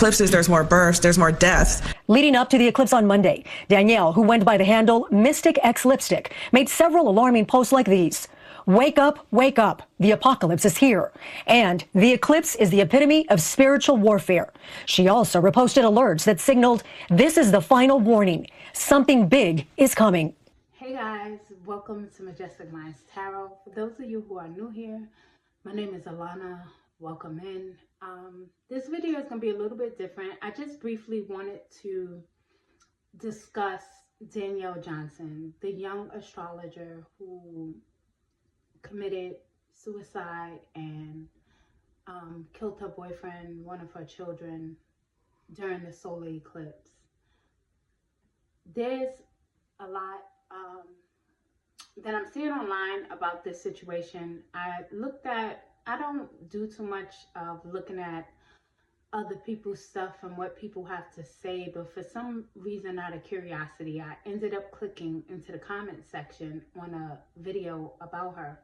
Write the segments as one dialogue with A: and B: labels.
A: eclipses, there's more births, there's more deaths.
B: Leading up to the eclipse on Monday, Danielle, who went by the handle Mystic X Lipstick, made several alarming posts like these. Wake up, the apocalypse is here. And the eclipse is the epitome of spiritual warfare. She also reposted alerts that signaled this is the final warning. Something big is coming.
C: Hey guys, welcome to Majestic Minds Tarot. For those of you who are new here, my name is Alana. Welcome in. This video is going to be a little bit different. I just briefly wanted to discuss Danielle Johnson, the young astrologer who committed suicide and killed her boyfriend, one of her children, during the solar eclipse. There's a lot that I'm seeing online about this situation. I don't do too much of looking at other people's stuff and what people have to say, but for some reason, out of curiosity, I ended up clicking into the comment section on a video about her.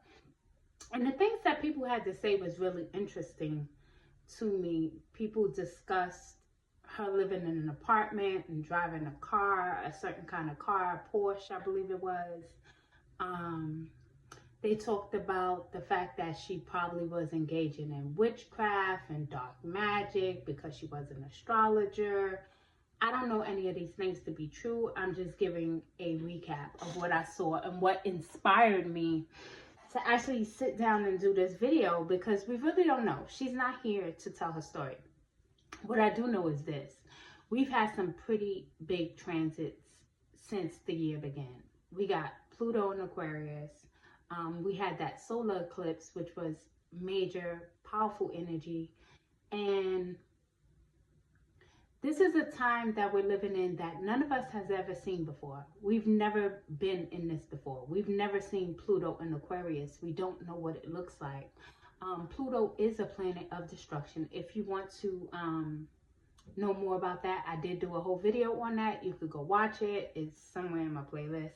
C: And the things that people had to say was really interesting to me. People discussed her living in an apartment and driving a car, a certain kind of car, Porsche, I believe it was. They talked about the fact that she probably was engaging in witchcraft and dark magic because she was an astrologer. I don't know any of these things to be true. I'm just giving a recap of what I saw and what inspired me to actually sit down and do this video, because we really don't know. She's not here to tell her story. What I do know is this. We've had some pretty big transits since the year began. We got Pluto in Aquarius. We had that solar eclipse, which was major, powerful energy. And this is a time that we're living in that none of us has ever seen before. We've never been in this before. We've never seen Pluto in Aquarius. We don't know what it looks like. Pluto is a planet of destruction. If you want to know more about that, I did do a whole video on that. You could go watch it. It's somewhere in my playlist.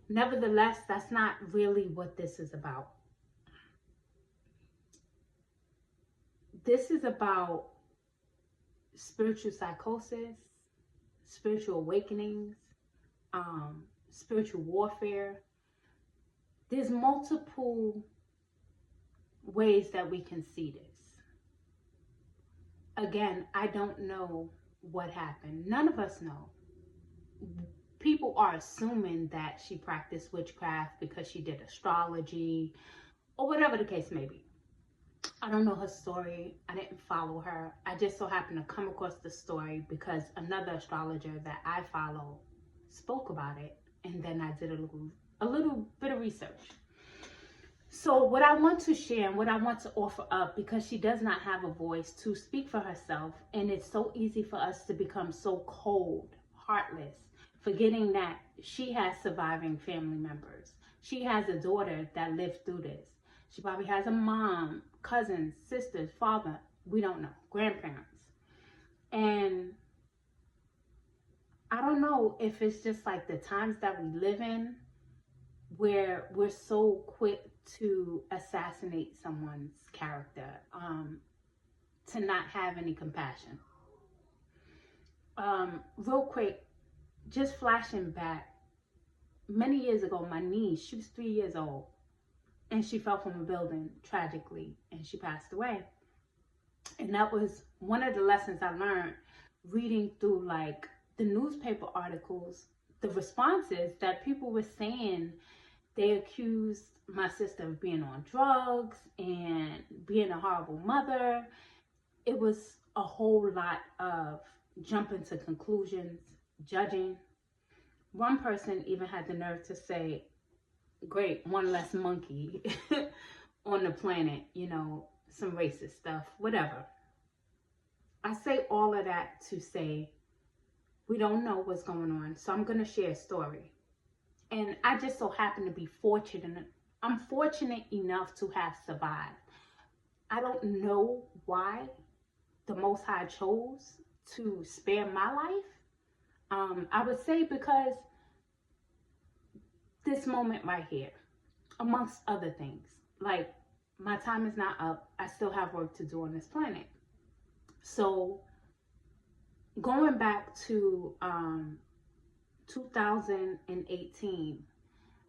C: Nevertheless, that's not really what this is about. This is about spiritual psychosis, spiritual awakenings, spiritual warfare. There's multiple ways that we can see this. Again, I don't know what happened. None of us know. People are assuming that she practiced witchcraft because she did astrology or whatever the case may be. I don't know her story. I didn't follow her. I just so happened to come across the story because another astrologer that I follow spoke about it, and then I did a little bit of research. So what I want to share and what I want to offer up, because she does not have a voice to speak for herself, and it's so easy for us to become so cold, heartless, forgetting that she has surviving family members. She has a daughter that lived through this. She probably has a mom, cousins, sisters, father, we don't know, grandparents. And I don't know if it's just like the times that we live in where we're so quick to assassinate someone's character, to not have any compassion. Real quick, just flashing back, many years ago, my niece, she was 3 years old, and she fell from a building tragically, and she passed away. And that was one of the lessons I learned reading through like the newspaper articles, the responses that people were saying. They accused my sister of being on drugs and being a horrible mother. It was a whole lot of jumping to conclusions, judging. One person even had the nerve to say, great, one less monkey on the planet, you know, some racist stuff, whatever. I say all of that to say we don't know what's going on. So I'm going to share a story. And I just so happen to be fortunate. I'm fortunate enough to have survived. I don't know why the Most High chose to spare my life. I would say because this moment right here, amongst other things, like my time is not up. I still have work to do on this planet. So going back to 2018,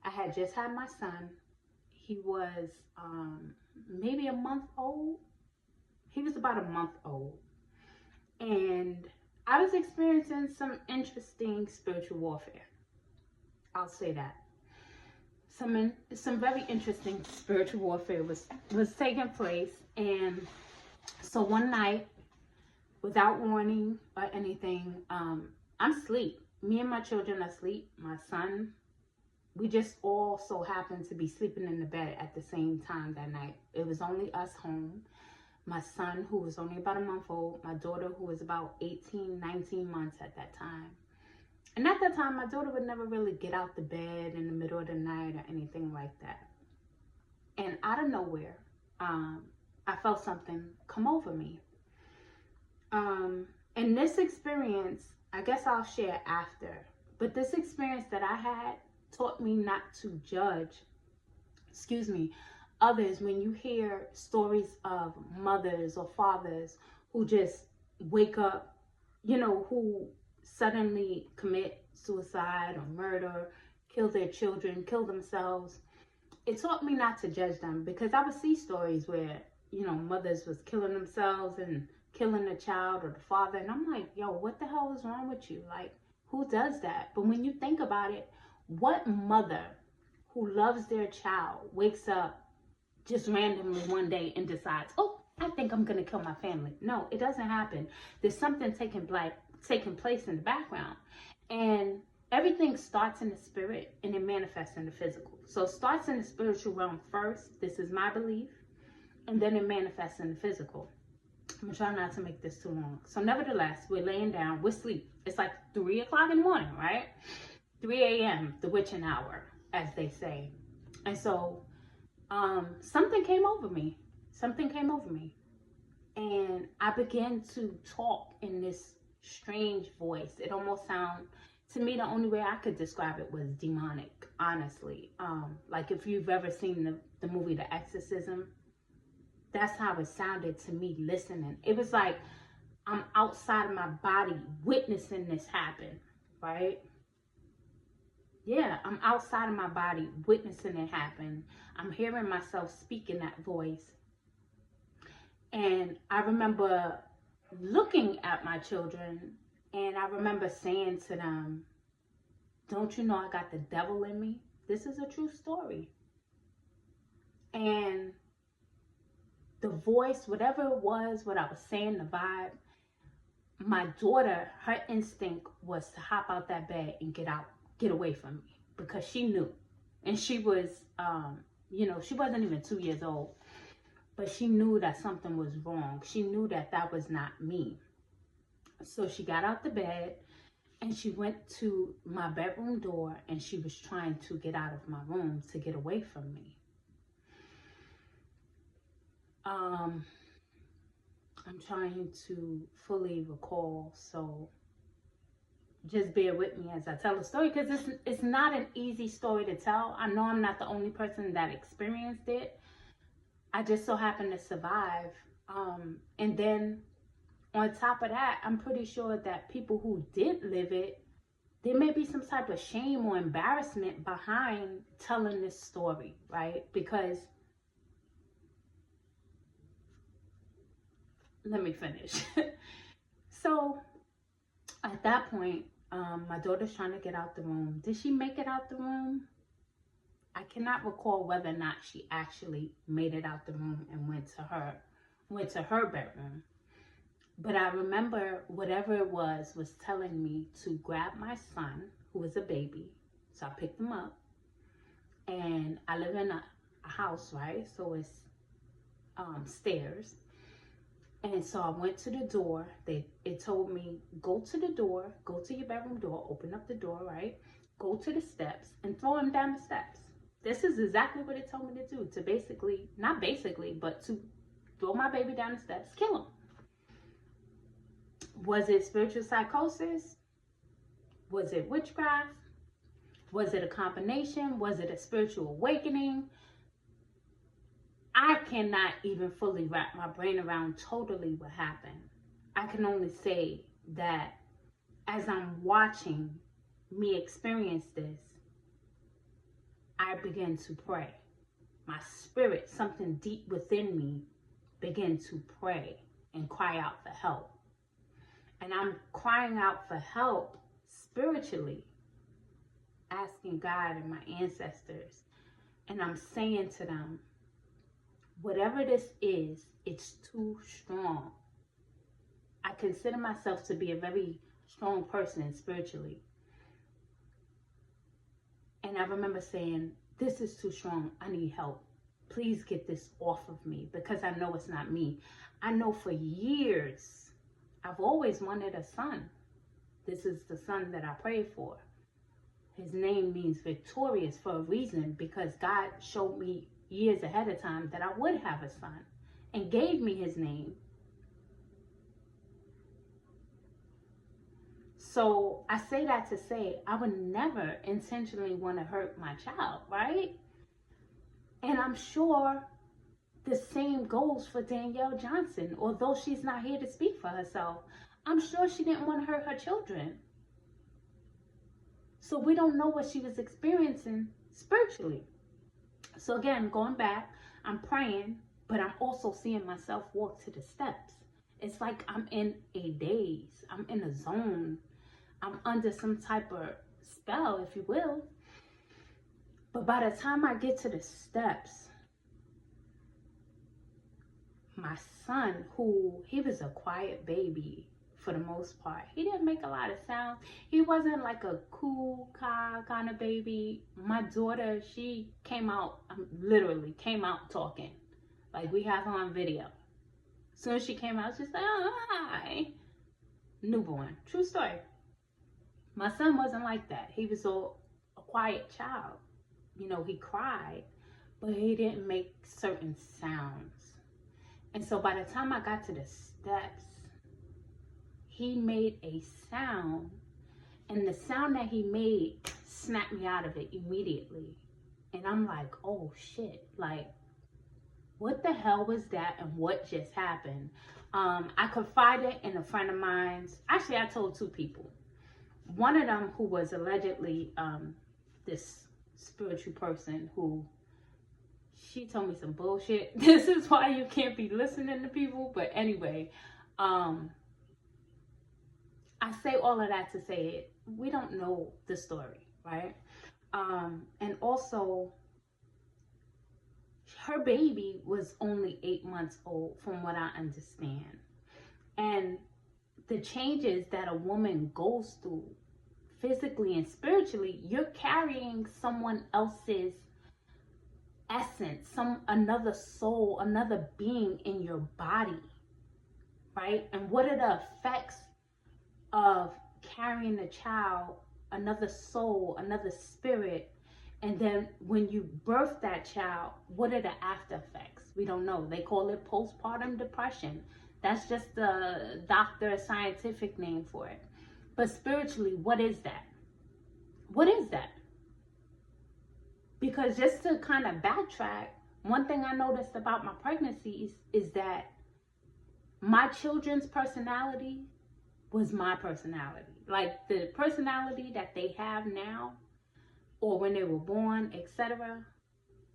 C: I had just had my son. He was maybe a month old. He was about a month old. And I was experiencing some interesting spiritual warfare. I'll say that. Some very interesting spiritual warfare was taking place. And so one night, without warning or anything, I'm asleep. Me and my children are asleep. My son, we just all so happened to be sleeping in the bed at the same time that night. It was only us home. My son, who was only about a month old, my daughter, who was about 18, 19 months at that time. And at that time, my daughter would never really get out the bed in the middle of the night or anything like that. And out of nowhere, I felt something come over me. And this experience, I guess I'll share after, but this experience that I had taught me not to judge, others when you hear stories of mothers or fathers who just wake up, who suddenly commit suicide or murder, kill their children, kill themselves. It taught me not to judge them, because I would see stories where, mothers was killing themselves and killing the child or the father. And I'm like, yo, what the hell is wrong with you? Like, who does that? But when you think about it, what mother who loves their child wakes up just randomly one day and decides, oh, I think I'm going to kill my family? No, it doesn't happen. There's something taking place in the background. And everything starts in the spirit and it manifests in the physical. So it starts in the spiritual realm first. This is my belief. And then it manifests in the physical. I'm going to try not to make this too long. So nevertheless, we're laying down, we're asleep. It's like 3 o'clock in the morning, right? 3 a.m., the witching hour, as they say. And so something came over me. And I began to talk in this strange voice. It almost sounded, to me, the only way I could describe it was demonic, honestly. Like if you've ever seen the movie The Exorcism, that's how it sounded to me listening. It was like I'm outside of my body witnessing this happen, right? Yeah, I'm outside of my body witnessing it happen. I'm hearing myself speak in that voice. And I remember looking at my children, and I remember saying to them, don't you know I got the devil in me? This is a true story. And the voice, whatever it was, what I was saying, the vibe, my daughter, her instinct was to hop out that bed and get away from me, because she knew. And she was, she wasn't even 2 years old, but she knew that something was wrong. She knew that that was not me. So she got out the bed and she went to my bedroom door, and she was trying to get out of my room to get away from me. I'm trying to fully recall, so just bear with me as I tell the story, because it's not an easy story to tell. I know I'm not the only person that experienced it. I just so happened to survive. And then on top of that, I'm pretty sure that people who did live it, there may be some type of shame or embarrassment behind telling this story, right? Because, let me finish. So at that point, my daughter's trying to get out the room. Did she make it out the room? I cannot recall whether or not she actually made it out the room and went to her bedroom. But I remember whatever it was telling me to grab my son, who was a baby. So I picked him up, and I live in a house, right? So it's stairs. And so I went to the door. It told me, go to the door, go to your bedroom door, open up the door, right? Go to the steps and throw him down the steps. This is exactly what it told me to do, to basically, not basically, but to throw my baby down the steps, kill him. Was it spiritual psychosis? Was it witchcraft? Was it a combination? Was it a spiritual awakening? I cannot even fully wrap my brain around totally what happened. I can only say that as I'm watching me experience this, I begin to pray. My spirit, something deep within me, began to pray and cry out for help. And I'm crying out for help spiritually, asking God and my ancestors. And I'm saying to them, whatever this is, it's too strong. I consider myself to be a very strong person spiritually. And I remember saying, this is too strong. I need help. Please get this off of me, because I know it's not me. I know for years, I've always wanted a son. This is the son that I prayed for. His name means victorious for a reason, because God showed me years ahead of time that I would have a son and gave me his name. So I say that to say I would never intentionally want to hurt my child, right? And I'm sure the same goes for Danielle Johnson. Although she's not here to speak for herself, I'm sure she didn't want to hurt her children. So we don't know what she was experiencing spiritually. So again, going back, I'm praying, but I'm also seeing myself walk to the steps. It's like I'm in a daze. I'm in a zone. I'm under some type of spell, if you will. But by the time I get to the steps, my son, he was a quiet baby for the most part. He didn't make a lot of sound. He wasn't like a cool kind of baby. My daughter, she came out, literally came out talking. Like, we have her on video. As soon as she came out, she's like, oh, hi. Newborn. True story. My son wasn't like that. He was a quiet child. You know, he cried, but he didn't make certain sounds. And so by the time I got to the steps, he made a sound, and the sound that he made snapped me out of it immediately. And I'm like, oh shit, like, what the hell was that, and what just happened? I confided in a friend of mine's. Actually, I told two people. One of them, who was allegedly this spiritual person, who she told me some bullshit. This is why you can't be listening to people. But anyway, I say all of that to say we don't know the story, right? And also, her baby was only 8 months old, from what I understand. And the changes that a woman goes through physically and spiritually, you're carrying someone else's essence, another soul, another being in your body, right? And what are the effects of carrying a child, another soul, another spirit? And then when you birth that child, what are the after effects? We don't know. They call it postpartum depression. That's just the scientific name for it. But spiritually, what is that? What is that? Because just to kind of backtrack, one thing I noticed about my pregnancies is that my children's personality was my personality. Like, the personality that they have now, or when they were born, etc.,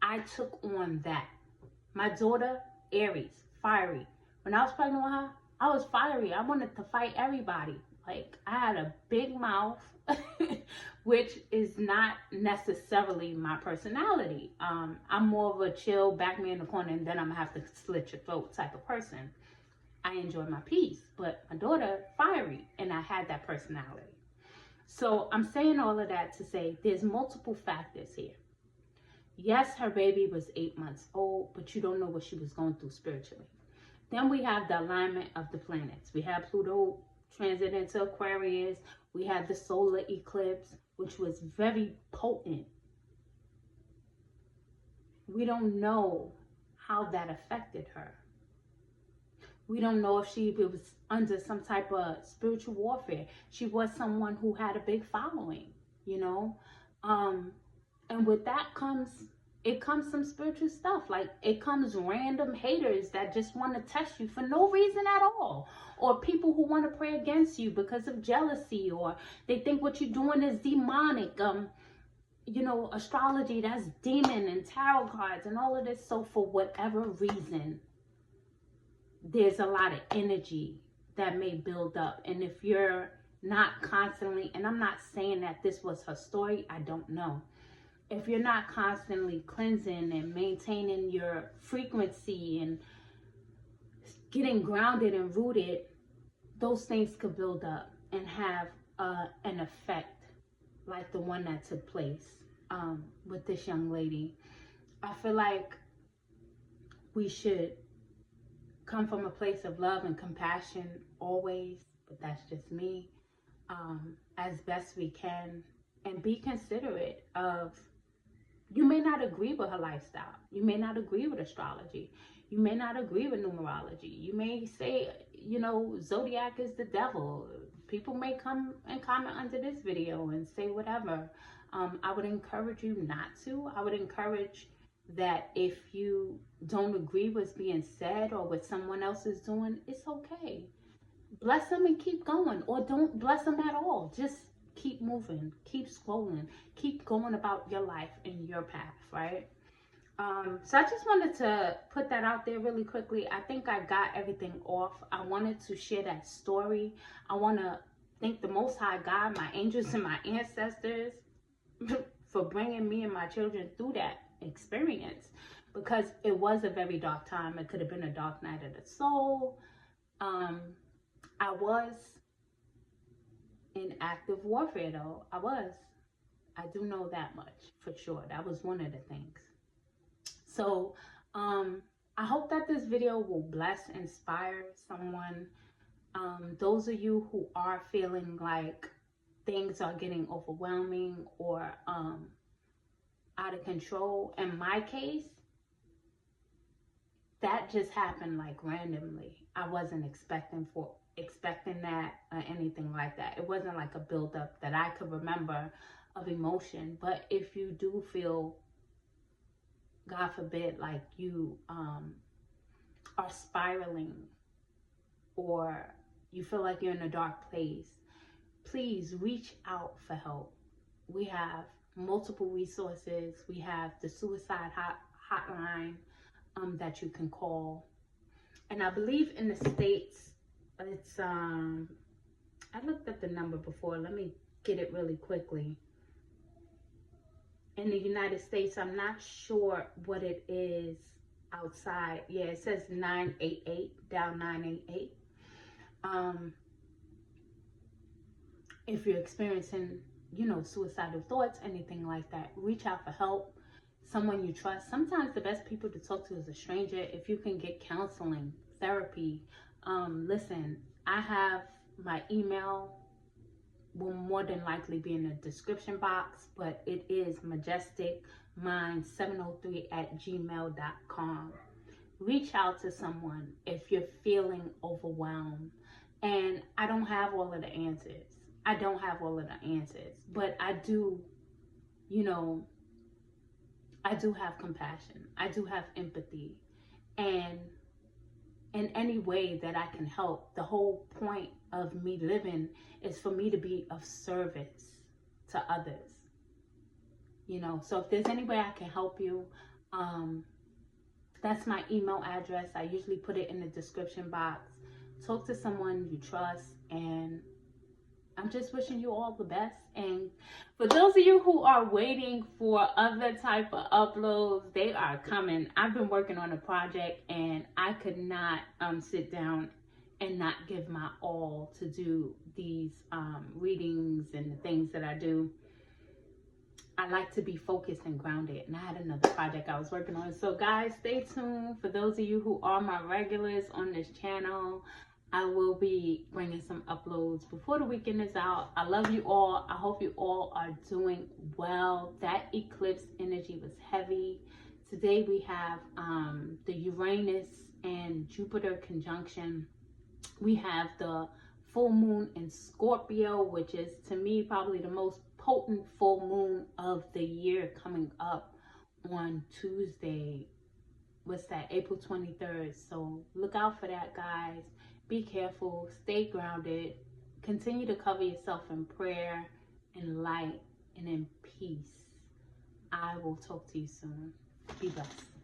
C: I took on that. My daughter, Aries, fiery. When I was pregnant with her, I was fiery. I wanted to fight everybody. Like, I had a big mouth, which is not necessarily my personality. I'm more of a chill, back me in the corner, and then I'm gonna have to slit your throat type of person. I enjoy my peace, but my daughter, fiery, and I had that personality. So I'm saying all of that to say there's multiple factors here. Yes, her baby was 8 months old, but you don't know what she was going through spiritually. Then we have the alignment of the planets. We have Pluto transit into Aquarius. We had the solar eclipse, which was very potent. We don't know how that affected her. We don't know if she was under some type of spiritual warfare. She was someone who had a big following, you know. And with that comes it comes some spiritual stuff. Like, it comes random haters that just want to test you for no reason at all, or people who want to pray against you because of jealousy, or they think what you're doing is demonic. You know, astrology, that's demon, and tarot cards and all of this. So for whatever reason, there's a lot of energy that may build up. And if you're not constantly, and I'm not saying that this was her story, I don't know. If you're not constantly cleansing and maintaining your frequency and getting grounded and rooted, those things could build up and have an effect like the one that took place with this young lady. I feel like we should come from a place of love and compassion always, but that's just me, as best we can, and be considerate of, you may not agree with her lifestyle, you may not agree with astrology, you may not agree with numerology, you may say, you know, zodiac is the devil. People may come and comment under this video and say whatever. I would encourage you not to. I would encourage that if you don't agree with what's being said or what someone else is doing, it's okay. Bless them and keep going, or don't bless them at all. Just keep moving, keep scrolling, keep going about your life and your path, right? So I just wanted to put that out there really quickly. I think I got everything off. I wanted to share that story. I want to thank the Most High God, my angels and my ancestors for bringing me and my children through that experience, because it was a very dark time. It could have been a dark night of the soul. I was in active warfare though. I do know that much for sure. That was one of the things. So I hope that this video will bless, inspire someone. Those of you who are feeling like things are getting overwhelming or out of control. In my case, that just happened like randomly. I wasn't expecting that or anything like that. It wasn't like a buildup that I could remember of emotion. But if you do feel, God forbid, like you are spiraling, or you feel like you're in a dark place, please reach out for help. We have multiple resources. We have the suicide hotline that you can call. And I believe in the States, it's, I looked up the number before. Let me get it really quickly. In the United States, I'm not sure what it is outside. Yeah, it says 988, dial 988. If you're experiencing, you know, suicidal thoughts, anything like that, reach out for help. Someone you trust. Sometimes the best people to talk to is a stranger. If you can get counseling, therapy. Listen, I have my email, will more than likely be in the description box, but it is majesticmind703@gmail.com. Reach out to someone if you're feeling overwhelmed. And I don't have all of the answers. I don't have all of the answers, but I do, you know, I do have compassion. I do have empathy. And in any way that I can help, the whole point of me living is for me to be of service to others. You know, so if there's any way I can help you, that's my email address. I usually put it in the description box. Talk to someone you trust, and I'm just wishing you all the best. And for those of you who are waiting for other type of uploads, they are coming. I've been working on a project, and I could not sit down and not give my all to do these readings and the things that I do. I like to be focused and grounded, and I had another project I was working on. So guys, stay tuned. For those of you who are my regulars on this channel, I will be bringing some uploads before the weekend is out. I love you all. I hope you all are doing well. That eclipse energy was heavy. Today we have the Uranus and Jupiter conjunction. We have the full moon in Scorpio, which is, to me, probably the most potent full moon of the year coming up on Tuesday. What's that? April 23rd. So look out for that, guys. Be careful. Stay grounded. Continue to cover yourself in prayer, in light, and in peace. I will talk to you soon. Be blessed.